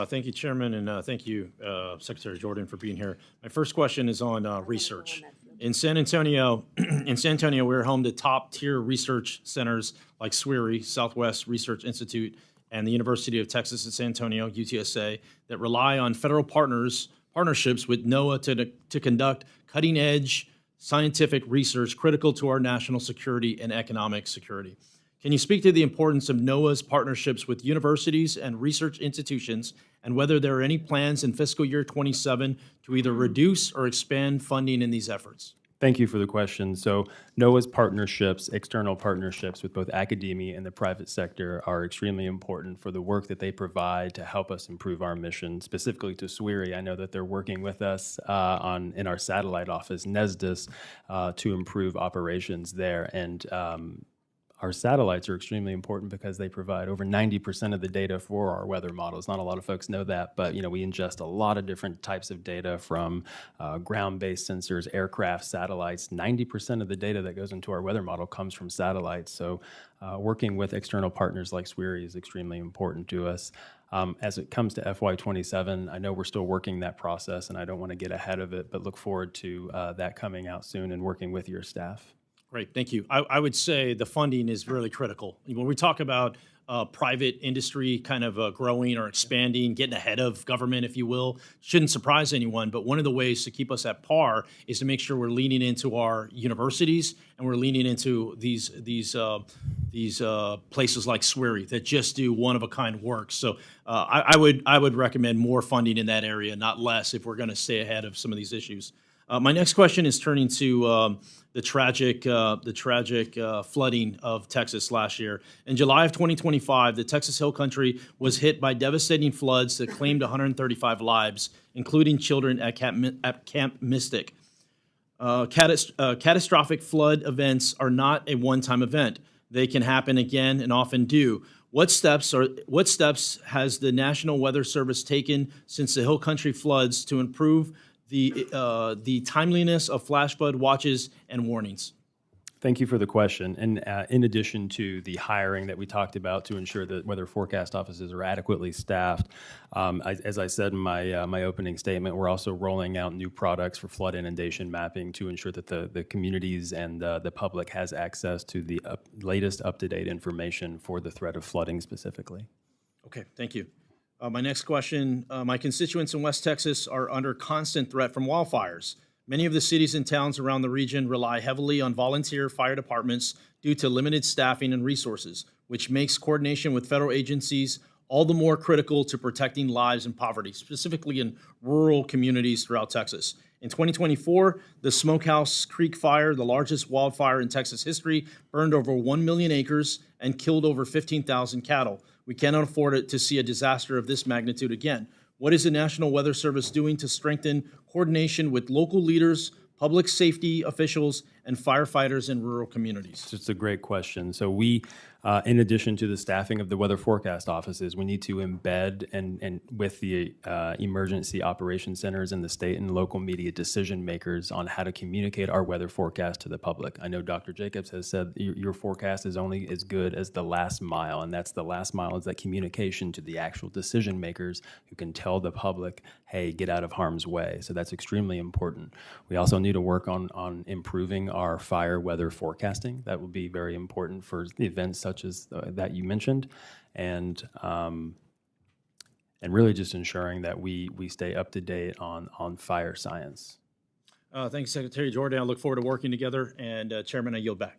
Thank you, Chairman, and thank you, Secretary Jordan, for being here. My first question is on research. In San Antonio, we're home to top-tier research centers like SWIRI, Southwest Research Institute, and the University of Texas at San Antonio, UTSA, that rely on federal partnerships with NOAA to conduct cutting-edge scientific research critical to our national security and economic security. Can you speak to the importance of NOAA's partnerships with universities and research institutions, and whether there are any plans in fiscal year 27 to either reduce or expand funding in these efforts? Thank you for the question. So NOAA's partnerships, external partnerships with both academia and the private sector are extremely important for the work that they provide to help us improve our mission. Specifically to SWIRI, I know that they're working with us in our satellite office, NESDIS, to improve operations there. And our satellites are extremely important because they provide over 90% of the data for our weather models. Not a lot of folks know that, but we ingest a lot of different types of data from ground-based sensors, aircraft, satellites. 90% of the data that goes into our weather model comes from satellites. So working with external partners like SWIRI is extremely important to us. As it comes to FY27, I know we're still working that process, and I don't want to get ahead of it, but look forward to that coming out soon and working with your staff. Great, thank you. I would say the funding is really critical. When we talk about private industry kind of growing or expanding, getting ahead of government, if you will, shouldn't surprise anyone. But one of the ways to keep us at par is to make sure we're leaning into our universities and we're leaning into these places like SWIRI that just do one-of-a-kind work. So I would recommend more funding in that area, not less, if we're going to stay ahead of some of these issues. My next question is turning to the tragic flooding of Texas last year. In July of 2025, the Texas Hill Country was hit by devastating floods that claimed 135 lives, including children at Camp Mystic. Catastrophic flood events are not a one-time event. They can happen again and often do. What steps has the National Weather Service taken since the Hill Country floods to improve the timeliness of flash flood watches and warnings? Thank you for the question. And in addition to the hiring that we talked about to ensure that weather forecast offices are adequately staffed, as I said in my opening statement, we're also rolling out new products for flood inundation mapping to ensure that the communities and the public has access to the latest up-to-date information for the threat of flooding specifically. Okay, thank you. My next question, my constituents in West Texas are under constant threat from wildfires. Many of the cities and towns around the region rely heavily on volunteer fire departments due to limited staffing and resources, which makes coordination with federal agencies all the more critical to protecting lives in poverty, specifically in rural communities throughout Texas. In 2024, the Smokehouse Creek Fire, the largest wildfire in Texas history, burned over 1 million acres and killed over 15,000 cattle. We cannot afford it to see a disaster of this magnitude again. What is the National Weather Service doing to strengthen coordination with local leaders, public safety officials, and firefighters in rural communities? It's a great question. So we, in addition to the staffing of the weather forecast offices, we need to embed and with the emergency operations centers in the state and local media decision makers on how to communicate our weather forecast to the public. I know Dr. Jacobs has said your forecast is only as good as the last mile, and that's the last mile is that communication to the actual decision makers who can tell the public, hey, get out of harm's way. So that's extremely important. We also need to work on improving our fire weather forecasting. That will be very important for the events such as that you mentioned, and really just ensuring that we stay up to date on fire science. Thanks, Secretary Jordan. I look forward to working together. And Chairman, I yield back.